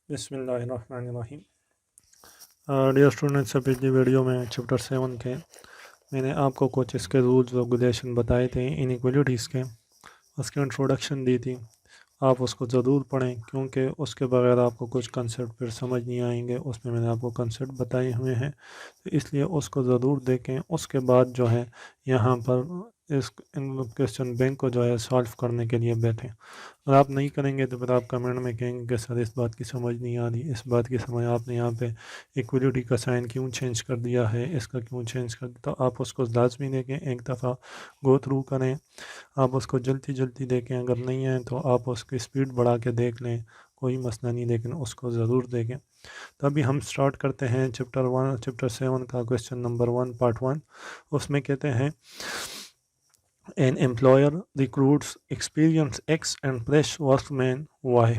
बिस्मिल्लाहिर्रहमानिर्रहीम। Dear students, पिछली video में चैप्टर 7 के मैंने आपको कुछ इसके रूल्स रेगुलेशन बताए थे इनइक्वालिटीज़ के, उसकी इंट्रोडक्शन दी थी। आप उसको ज़रूर पढ़ें क्योंकि उसके बगैर आपको कुछ कंसेप्ट फिर समझ नहीं आएंगे। उसमें मैंने आपको कंसेप्ट बताए हुए हैं, तो इसलिए उसको ज़रूर देखें। उसके बाद जो है यहाँ पर इस इन क्वेश्चन बैंक को जो है सॉल्व करने के लिए बैठें। अगर आप नहीं करेंगे तो फिर आप कमेंट में कहेंगे कि सर इस बात की समझ नहीं आ रही, इस बात की समझ आपने यहाँ पे इक्वलिटी का साइन क्यों चेंज कर दिया है, इसका क्यों चेंज कर दिया। तो आप उसको लाजमी देखें, एक दफ़ा गो थ्रू करें, आप उसको जल्दी जल्दी देखें। अगर नहीं है तो आप उसकी स्पीड बढ़ा के देख लें, कोई मसला नहीं, लेकिन उसको ज़रूर देखें। तो अभी हम स्टार्ट करते हैं चैप्टर 7 का क्वेश्चन नंबर 1 पार्ट 1। उसमें कहते हैं an employer recruits experience X and fresh workman Y.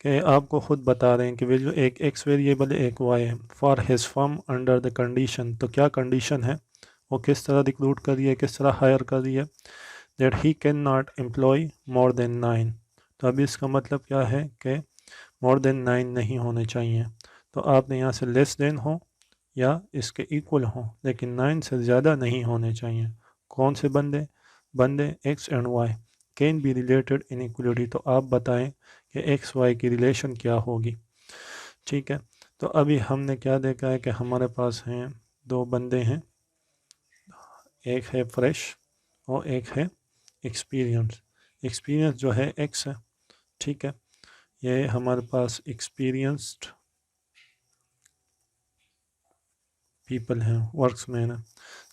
कि आपको ख़ुद बता रहे हैं कि वैल्यू एक एक्स वेरिएबल है, एक वाई है, for his firm under the condition. तो क्या कंडीशन है, वो किस तरह रिक्रूट कर रही है, किस तरह हायर कर रही है, that he can not employ more than 9। तो अभी इसका मतलब क्या है कि मोर देन 9 नहीं होने चाहिए। तो आपने यहाँ से लेस देन हो या इसके इक्वल हो, लेकिन 9 से ज़्यादा नहीं होने चाहिए। कौन से बंदे X and Y can be related inequality. तो आप बताएं कि एक्स वाई की रिलेशन क्या होगी। ठीक है, तो अभी हमने क्या देखा है कि हमारे पास हैं दो बंदे हैं, एक है फ्रेश और एक है एक्सपीरियंस। एक्सपीरियंस जो है एक्स है, ठीक है, ये हमारे पास एक्सपीरियंस्ड पीपल हैं, वर्क्समैन है,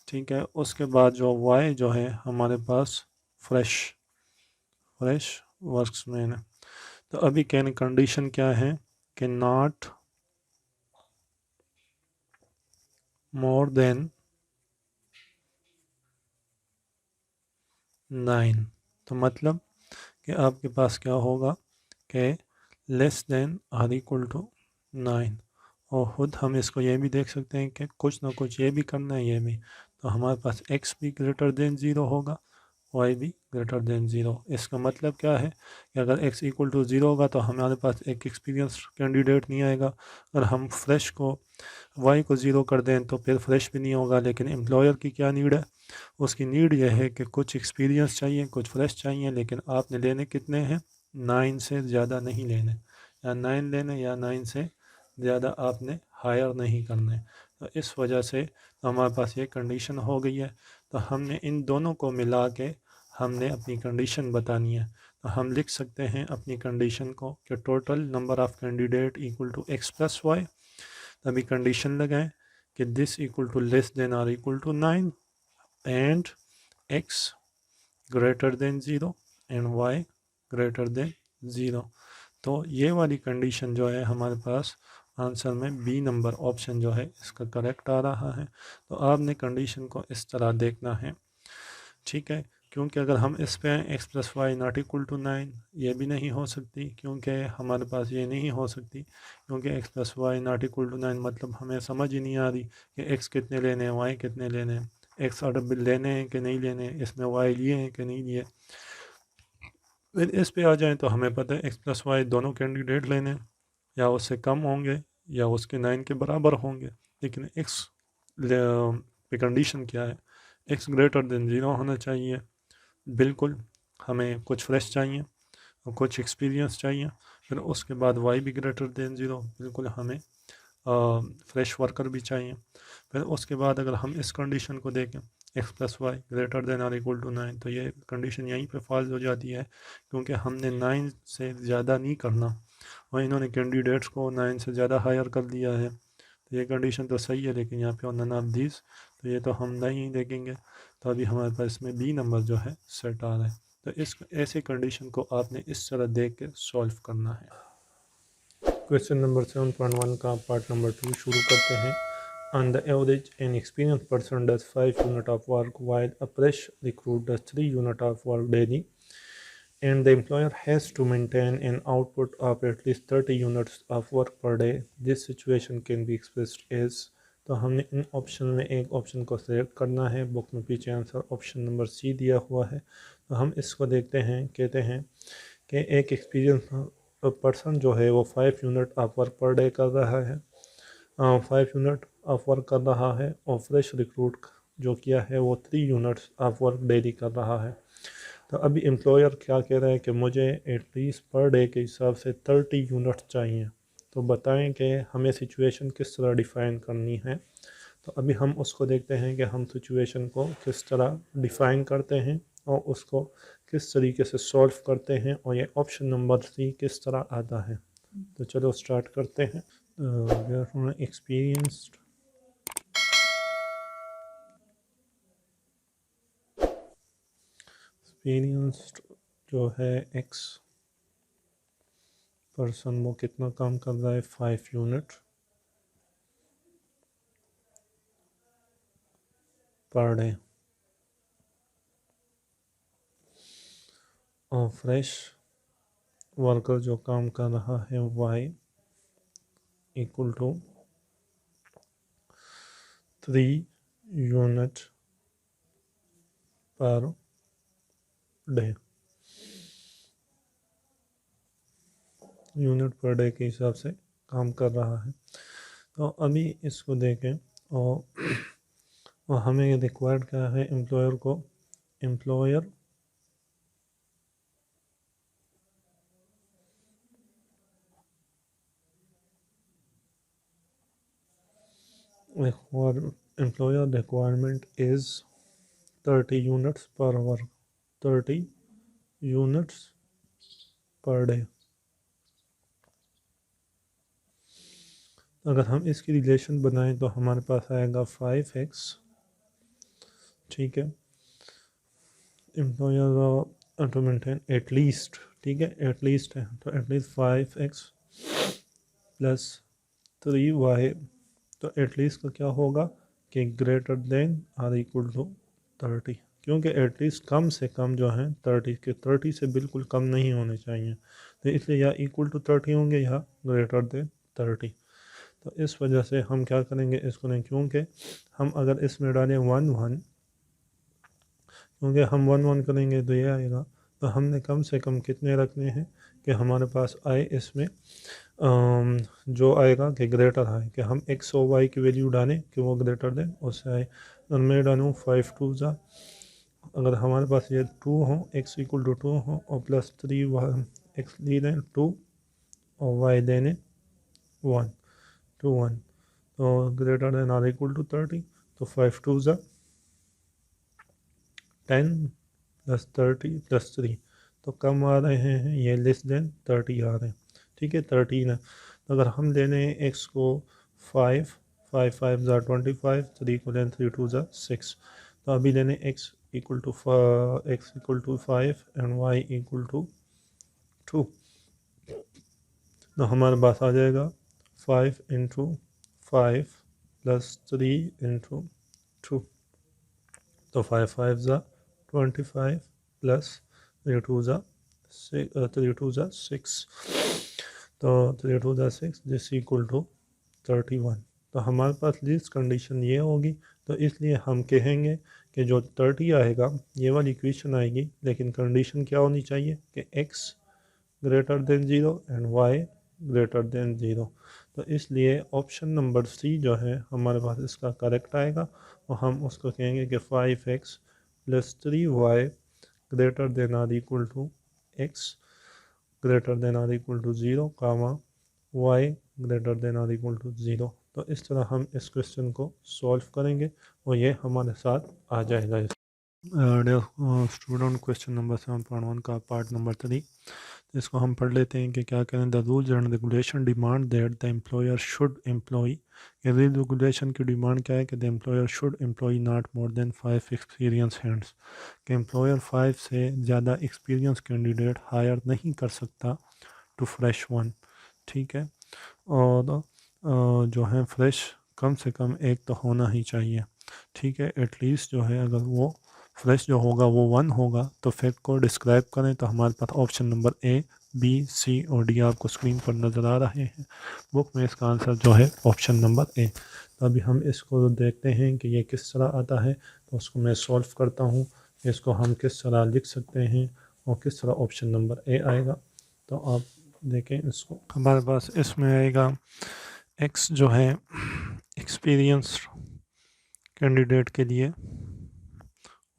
ठीक है। उसके बाद जो वाई जो है हमारे पास फ्रेश वर्क्समैन है। तो अभी कहने कंडीशन क्या है कि नॉट मोर देन 9। तो मतलब कि आपके पास क्या होगा कि less than or equal to 9। और ख़ुद हम इसको ये भी देख सकते हैं कि कुछ ना कुछ ये भी करना है, ये भी। तो हमारे पास x भी ग्रेटर देन 0 होगा, y भी ग्रेटर देन 0। इसका मतलब क्या है कि अगर x इक्वल टू 0 होगा तो हमारे पास एक एक्सपीरियंस कैंडिडेट नहीं आएगा। अगर हम फ्रेश को y को 0 कर दें तो फिर फ्रेश भी नहीं होगा। लेकिन एम्प्लॉयर की क्या नीड है, उसकी नीड यह है कि कुछ एक्सपीरियंस चाहिए, कुछ फ्रेश चाहिए, लेकिन आपने लेने कितने हैं, 9 से ज़्यादा नहीं लेने, या 9 लेने या 9 से ज़्यादा आपने हायर नहीं करने। तो इस वजह से हमारे पास ये कंडीशन हो गई है। तो हमने इन दोनों को मिला के हमने अपनी कंडीशन बतानी है। तो हम लिख सकते हैं अपनी कंडीशन को कि total number of candidate equal to X plus Y. तभी कंडीशन लगाएं कि this equal to less than or equal to 9 and x greater than 0 and y greater than 0। तो ये वाली कंडीशन जो है हमारे पास आंसर में बी नंबर ऑप्शन जो है इसका करेक्ट आ रहा है। तो आपने कंडीशन को इस तरह देखना है, ठीक है। क्योंकि अगर हम इस पे X plus Y not equal to 9, ये भी नहीं हो सकती, क्योंकि हमारे पास ये नहीं हो सकती, क्योंकि X plus Y not equal to 9 मतलब हमें समझ ही नहीं आ रही कि एक्स कितने लेने हैं, वाई कितने लेने हैं, एक्स ऑर्डर बिल लेने हैं कि नहीं लेने, इसमें वाई लिए हैं कि नहीं लिए। फिर इस पे आ जाएँ तो हमें पता है एक्स प्लस वाई दोनों कैंडिडेट लेने हैं, या उससे कम होंगे या उसके 9 के बराबर होंगे। लेकिन एक्स पे कंडीशन क्या है, एक्स ग्रेटर देन 0 होना चाहिए। बिल्कुल, हमें कुछ फ्रेश चाहिए और कुछ एक्सपीरियंस चाहिए। फिर उसके बाद वाई भी ग्रेटर देन 0, बिल्कुल हमें फ्रेश वर्कर भी चाहिए। फिर उसके बाद अगर हम इस कंडीशन को देखें X plus Y greater than or equal to 9, तो ये कंडीशन यहीं पे फॉल्स हो जाती है, क्योंकि हमने 9 से ज़्यादा नहीं करना और इन्होंने कैंडिडेट्स को 9 से ज़्यादा हायर कर दिया है। तो ये कंडीशन तो सही है, लेकिन यहाँ पे नन ऑफ दिस, तो ये तो हम नहीं देखेंगे। तो अभी हमारे पास इसमें बी नंबर जो है सेट आ रहा है। तो इस ऐसे कंडीशन को आपने इस तरह देख के सॉल्व करना है। क्वेश्चन नंबर 7.1 का पार्ट नंबर 2 शुरू करते हैं। On the average, an experienced person does 5 units of work while a fresh recruit does 3 units of work daily, and the employer has to maintain an output of at least 30 units of work per day. This situation can be expressed as। तो हमने इन option में एक option को select करना है। Book में पीछे answer option number C दिया हुआ है। तो हम इसको देखते हैं। कहते हैं कि एक एक्सपीरियंस पर्सन जो है वो 5 unit of work per day कर रहा है, 5 यूनिट ऑफ वर्क कर रहा है, और फ्रेश रिक्रूट जो किया है वो 3 यूनिट्स ऑफ वर्क डेली कर रहा है। तो अभी एम्प्लॉयर क्या कह रहा है कि मुझे एटलीस्ट पर डे के हिसाब से 30 यूनिट चाहिए। तो बताएं कि हमें सिचुएशन किस तरह डिफ़ाइन करनी है। तो अभी हम उसको देखते हैं कि हम सिचुएशन को किस तरह डिफ़ाइन करते हैं और उसको किस तरीके से सॉल्व करते हैं, और ये ऑप्शन नंबर सी किस तरह आता है। तो चलो स्टार्ट करते हैं। एक्सपीरियंस्ड जो है एक्स पर्सन वो कितना काम कर रहा है, 5 यूनिट पर डे, और फ्रेश वर्कर जो काम कर रहा है Y equal to 3 unit per day. Unit per day के हिसाब से काम कर रहा है। तो अभी इसको देखें, और हमें रिक्वायर्ड क्या है, एम्प्लॉयर को, employer requirement is 30 units per hour, 30 units per day. अगर हम इसकी रिलेशन बनाएं तो हमारे पास आएगा 5x, ठीक है, एम्प्लॉयर टू मेंटेन एटलीस्ट, ठीक है, एटलीस्ट है तो एटलीस्ट 5x प्लस 3y। तो एटलीस्ट का क्या होगा कि greater than or equal to 30, क्योंकि एटलीस्ट कम से कम जो है 30 के, 30 से बिल्कुल कम नहीं होने चाहिए। तो इसलिए या इक्वल टू 30 होंगे या ग्रेटर देन 30। तो इस वजह से हम क्या करेंगे इसको नहीं, क्योंकि हम अगर इसमें डालें 1 1, क्योंकि हम 1 1 करेंगे तो ये आएगा। तो हमने कम से कम कितने रखने हैं कि हमारे पास आए इसमें जो आएगा कि ग्रेटर आए, कि हम एक्स और वाई की वैल्यू डालें कि वो ग्रेटर देन उससे आए। और मैं डालूँ 5 2 ज़ा, अगर हमारे पास ये 2 हो, एक्स इक्वल टू 2 हो, और प्लस 3 एक्स ली दें 2 और वाई देने 1 2 1, तो greater than or equal to 30। तो 5 2 ज़ा 10 प्लस 30 प्लस 3, तो कम आ रहे हैं, ये लेस देन 30 आ रहे हैं, ठीक है, 13 है। तो अगर हम लेने एक्स को 5 5 5 ज़ा 25, 3 को लें 3 2 ज़ा 6। तो अभी लेने X equal to 5 and Y equal to 2। तो हमारे पास आ जाएगा 5 इंटू 5 प्लस 3 इंटू 2। तो 5 5 ज़ा 25 प्लस 3 2 ज़ा 6, तो 3 2 ज़ा 6 दिस इक्वल टू 31। तो हमारे पास लीस्ट कंडीशन ये होगी। तो इसलिए हम कहेंगे कि जो 30 आएगा ये वाली इक्वेशन आएगी, लेकिन कंडीशन क्या होनी चाहिए कि x greater than 0 and y greater than 0। तो इसलिए ऑप्शन नंबर सी जो है हमारे पास इसका करेक्ट आएगा, और हम उसको कहेंगे कि 5x plus 3y greater than or equal to X greater than or equal to 0 comma y greater than or equal to 0। तो इस तरह हम इस क्वेश्चन को सॉल्व करेंगे और ये हमारे साथ आ जाएगा। स्टूडेंट क्वेश्चन नंबर 7.1 का पार्ट नंबर 3, इसको हम पढ़ लेते हैं कि क्या करें। The rules and regulation demand that the employer should employ, rule regulation की डिमांड क्या है कि the employer should employ not more than 5 experience hands, कि एम्प्लॉयर 5 से ज़्यादा एक्सपीरियंस कैंडिडेट हायर नहीं कर सकता टू फ्रेश वन, ठीक है। और जो है फ्रेश कम से कम एक तो होना ही चाहिए, ठीक है, एटलीस्ट जो है अगर वो फ्रेश जो होगा वो 1 होगा। तो फैक्ट को डिस्क्राइब करें तो हमारे पास option number A B C और डी आपको स्क्रीन पर नज़र आ रहे हैं। बुक में इसका आंसर जो है ऑप्शन नंबर ए। तो अभी हम इसको देखते हैं कि ये किस तरह आता है। तो उसको मैं सॉल्व करता हूँ, इसको हम किस तरह लिख सकते हैं और किस तरह ऑप्शन नंबर ए आएगा। तो आप देखें इसको, हमारे पास इसमें आएगा x जो है एक्सपीरियंस कैंडिडेट के लिए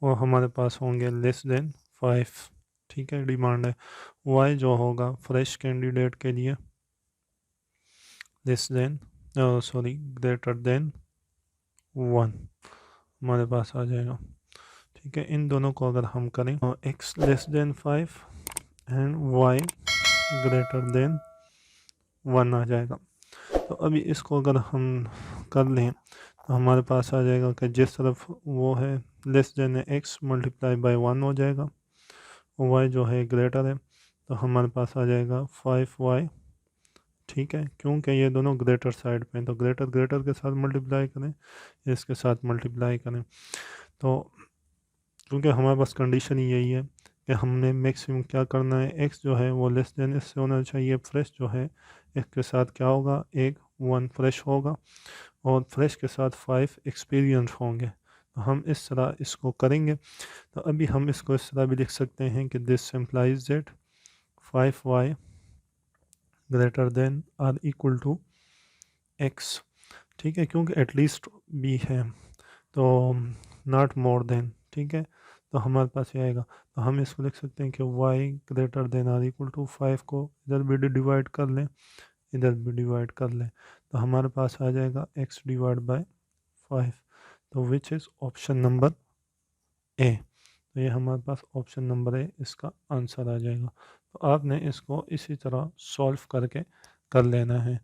वो हमारे पास होंगे लेस देन 5, ठीक है, डिमांड है। y जो होगा फ्रेश कैंडिडेट के लिए less than sorry greater than 1 हमारे पास आ जाएगा, ठीक है। इन दोनों को अगर हम करें तो x less than 5 and y greater then 1 आ जाएगा। तो अभी इसको अगर हम कर लें तो हमारे पास आ जाएगा कि जिस तरफ वो है less than x multiply by 1 हो जाएगा, y जो है ग्रेटर है, तो हमारे पास आ जाएगा 5y, ठीक है। क्योंकि ये दोनों ग्रेटर साइड पे हैं तो ग्रेटर ग्रेटर के साथ मल्टीप्लाई करें, इसके साथ मल्टीप्लाई करें। तो क्योंकि हमारे पास कंडीशन ही यही है कि हमने मैक्सिमम क्या करना है, x जो है वो लेस देन इससे होना चाहिए, फ्रेश जो है इसके साथ क्या होगा, एक 1 फ्रेश होगा और फ्रेश के साथ 5 एक्सपीरियंस होंगे। तो हम इस तरह इसको करेंगे। तो अभी हम इसको इस तरह भी लिख सकते हैं कि this simplifies that 5y greater than or equal to x, ठीक है, क्योंकि एटलीस्ट b है तो नॉट मोर देन, ठीक है। तो हमारे पास ये आएगा, तो हम इसको लिख सकते हैं कि y greater than or equal to 5 को इधर भी डिवाइड कर लें, इधर भी डिवाइड कर लें, तो हमारे पास आ जाएगा x डिवाइड बाय 5, तो विच इज़ ऑप्शन नंबर ए। तो ये हमारे पास ऑप्शन नंबर ए इसका आंसर आ जाएगा। तो आपने इसको इसी तरह सॉल्व करके कर लेना है।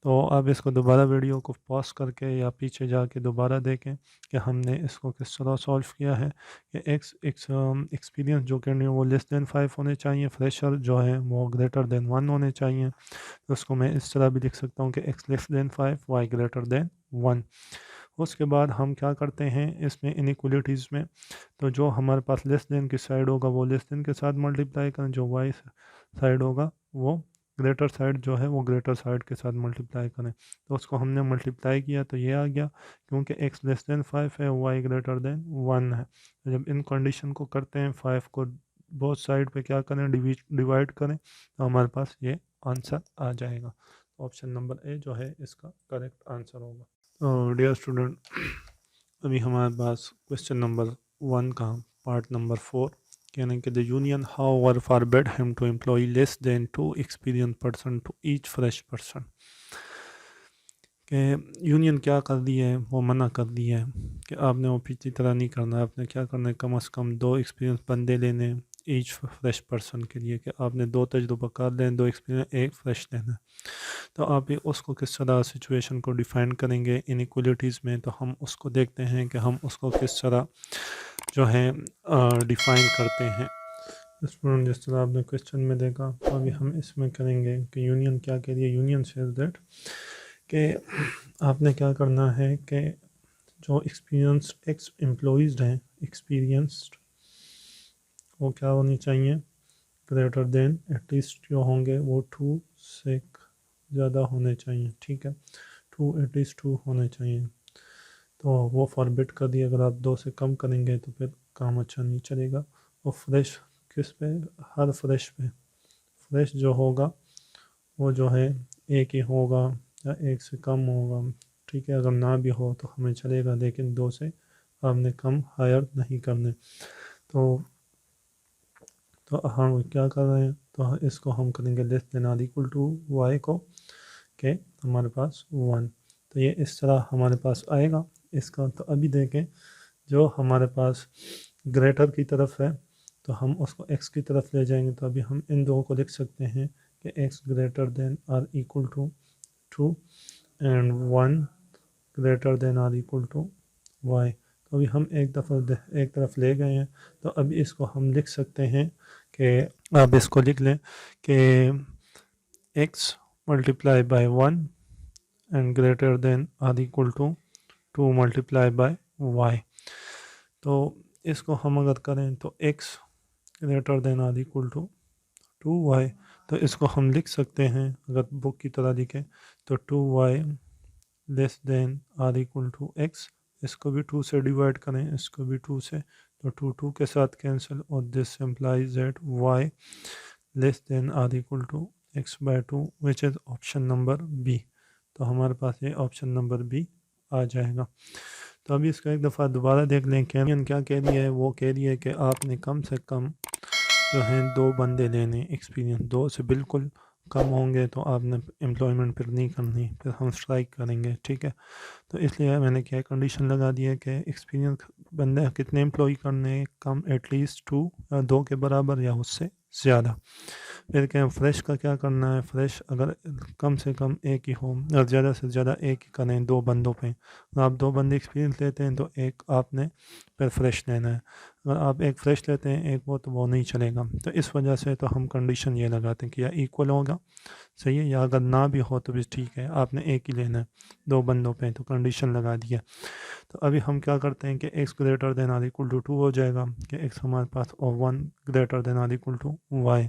तो आप इसको दोबारा वीडियो को पॉज करके या पीछे जाके दोबारा देखें कि हमने इसको किस तरह सॉल्व किया है कि एक्सपीरियंस जो करनी है वो लेस देन 5 होने चाहिए, फ्रेशर जो है वो ग्रेटर देन 1 होने चाहिए। तो उसको मैं इस तरह भी लिख सकता हूँ कि x less than 5 y greater then 1। उसके बाद हम क्या करते हैं इसमें इनइक्वलिटीज़ में, तो जो हमारे पास लेस देन की साइड होगा वो लेस देन के साथ मल्टीप्लाई करें, जो वाई साइड होगा वो ग्रेटर साइड जो है वो ग्रेटर साइड के साथ मल्टीप्लाई करें। तो उसको हमने मल्टीप्लाई किया तो ये आ गया, क्योंकि x लेस देन 5 है, y ग्रेटर देन 1 है। तो जब इन कंडीशन को करते हैं 5 को बोथ साइड पे क्या करें, डिवाइड करें, तो हमारे पास ये आंसर आ जाएगा। ऑप्शन नंबर ए जो है इसका करेक्ट आंसर होगा। तो डियर स्टूडेंट, अभी हमारे पास क्वेश्चन नंबर 1 का पार्ट नंबर 4 यानी कि the union however forbid him to employ less than 2 experience person to each fresh person, कि यूनियन क्या कर दी है, वो मना कर दी है कि आपने वो पिछली तरह नहीं करना, आपने क्या करना है, कम से कम 2 एक्सपीरियंस बंदे लेने ईच फ्रेश पर्सन के लिए, कि आपने 2 तजुर्बा कर लें, 2 एक्सपीरियंस, 1 फ्रेश लेना। तो आप ये उसको किस तरह सिचुएशन को डिफ़ाइन करेंगे इनइक्वलिटीज़ में, तो हम उसको देखते हैं कि हम उसको किस तरह जो है डिफ़ाइन करते हैं। स्टूडेंट, जिस तरह आपने क्वेश्चन में देखा, तो अभी हम इसमें करेंगे कि यूनियन क्या कह रही है। यूनियन सेज दैट कि आपने क्या करना है कि जो एक्सपीरियंस्ड एक्स एम्प्लॉयज़ हैं, एक्सपीरियंस्ड वो क्या होनी चाहिए, ग्रेटर देन एटलीस्ट जो होंगे वो 2 से ज़्यादा होने चाहिए, ठीक है, 2 एटलीस्ट 2 होने चाहिए। तो वो फॉरबिट कर दिया, अगर आप 2 से कम करेंगे तो फिर काम अच्छा नहीं चलेगा। और फ्रेश किस पे, हर फ्रेश पे, फ्रेश जो होगा वो जो है एक ही होगा या एक से कम होगा, ठीक है, अगर ना भी हो तो हमें चलेगा, लेकिन 2 से आपने कम हायर नहीं करने। तो हम क्या कर रहे हैं, तो इसको हम करेंगे less than or equal to Y को, के हमारे पास 1, तो ये इस तरह हमारे पास आएगा इसका। तो अभी देखें, जो हमारे पास ग्रेटर की तरफ है तो हम उसको x की तरफ ले जाएंगे, तो अभी हम इन दो को लिख सकते हैं कि x greater than or equal to 2 and 1 greater than or equal to y। तो अभी हम एक तरफ ले गए हैं, तो अभी इसको हम लिख सकते हैं कि आप इसको लिख लें कि x multiply by 1 and greater than or equal to 2 multiply by y। तो इसको हम अगर करें तो x greater than or equal to 2y, तो इसको हम लिख सकते हैं, अगर बुक की तरह लिखें तो 2y less than or equal to x, इसको भी 2 से डिवाइड करें, इसको भी 2 से, तो 2 के साथ कैंसिल, और this implies that y less than or equal to x/2 which is option number B. तो हमारे पास ये ऑप्शन नंबर बी आ जाएगा। तो अभी इसको एक दफ़ा दोबारा देख लें। क्या कह रही है, वो कह रही है कि आपने कम से कम जो हैं 2 बंदे लेने, एक्सपीरियंस 2 से बिल्कुल कम होंगे तो आपने एम्प्लॉयमेंट फिर नहीं करनी, फिर हम स्ट्राइक करेंगे, ठीक है। तो इसलिए मैंने क्या कंडीशन लगा दी है कि एक्सपीरियंस बंदे कितने एम्प्लॉय करने हैं, कम एटलीस्ट 2 या 2 के बराबर या उससे ज़्यादा। फिर क्या फ्रेश का क्या करना है, फ्रेश अगर कम से कम एक ही हो और ज़्यादा से ज़्यादा एक ही करें 2 बंदों पे। अगर आप 2 बंदे एक्सपीरियंस लेते हैं तो एक आपने फिर फ्रेश लेना है। अगर आप एक फ्रेश लेते हैं एक वो, तो वो नहीं चलेगा। तो इस वजह से तो हम कंडीशन ये लगाते हैं कि या इक्वल होगा, सही है, या अगर ना भी हो तो भी ठीक है, आपने एक ही लेना है 2 बंदों पे, तो कंडीशन लगा दिया। तो अभी हम क्या करते हैं कि x greater than or equal to 2 हो जाएगा कि x हमारे पास और 1 greater than or equal to y।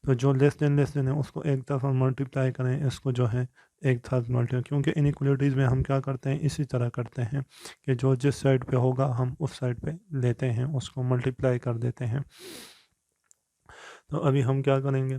तो जो लेस देन है उसको एक तरफ मल्टीप्लाई करें, इसको जो है एक तरफ मल्टीप्लाई, क्योंकि इनइक्वलिटीज़ में हम क्या करते हैं, इसी तरह करते हैं कि जो जिस साइड पे होगा हम उस साइड पे लेते हैं, उसको मल्टीप्लाई कर देते हैं। तो अभी हम क्या करेंगे,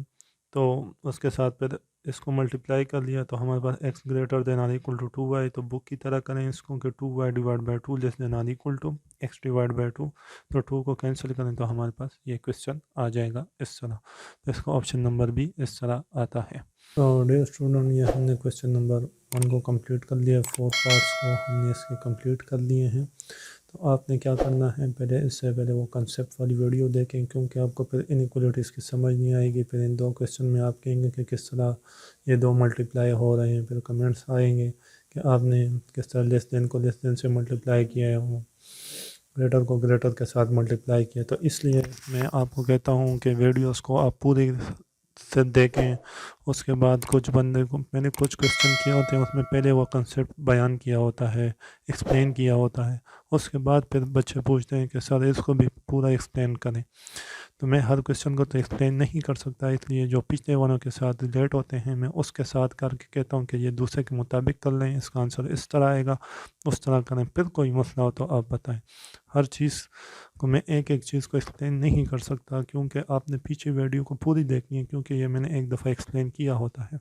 तो उसके साथ फिर इसको मल्टीप्लाई कर लिया तो हमारे पास x greater than or equal to 2y। तो बुक की तरह करें इसको कि 2y divide by 2 less than or equal to x divide by 2। तो 2 को कैंसिल करें तो हमारे पास ये क्वेश्चन आ जाएगा इस तरह। तो इसका ऑप्शन नंबर भी इस तरह आता है। तो डियर स्टूडेंट, ये हमने क्वेश्चन नंबर 1 को कंप्लीट कर लिया, 4 पार्ट्स को हमने इसके कंप्लीट कर लिए हैं। तो आपने क्या करना है, पहले इससे पहले वो कंसेप्ट वाली वीडियो देखें, क्योंकि आपको फिर इनइक्वलिटीज़ की समझ नहीं आएगी। फिर इन 2 क्वेश्चन में आप कहेंगे कि किस तरह ये 2 मल्टीप्लाई हो रहे हैं, फिर कमेंट्स आएंगे कि आपने किस तरह लेस देन को लेस देन से मल्टीप्लाई किया है, वो ग्रेटर को ग्रेटर के साथ मल्टीप्लाई किया। तो इसलिए मैं आपको कहता हूँ कि वीडियोस को आप पूरी से देखें। उसके बाद कुछ बंदे को मैंने कुछ क्वेश्चन किए होते हैं, उसमें पहले वो कंसेप्ट बयान किया होता है, एक्सप्लेन किया होता है, उसके बाद फिर बच्चे पूछते हैं कि सर इसको भी पूरा एक्सप्लेन करें। तो मैं हर क्वेश्चन को तो एक्सप्लेन नहीं कर सकता, इसलिए जो पिछले वालों के साथ रिलेट होते हैं मैं उसके साथ करके कहता हूँ कि ये दूसरे के मुताबिक कर लें, इसका आंसर इस तरह आएगा, उस तरह करें। फिर कोई मसला हो तो आप बताएं। हर चीज़ को मैं एक एक चीज़ को एक्सप्लेन नहीं कर सकता, क्योंकि आपने पीछे वीडियो को पूरी देखनी है, क्योंकि ये मैंने एक दफ़ा एक्सप्लेन किया होता है।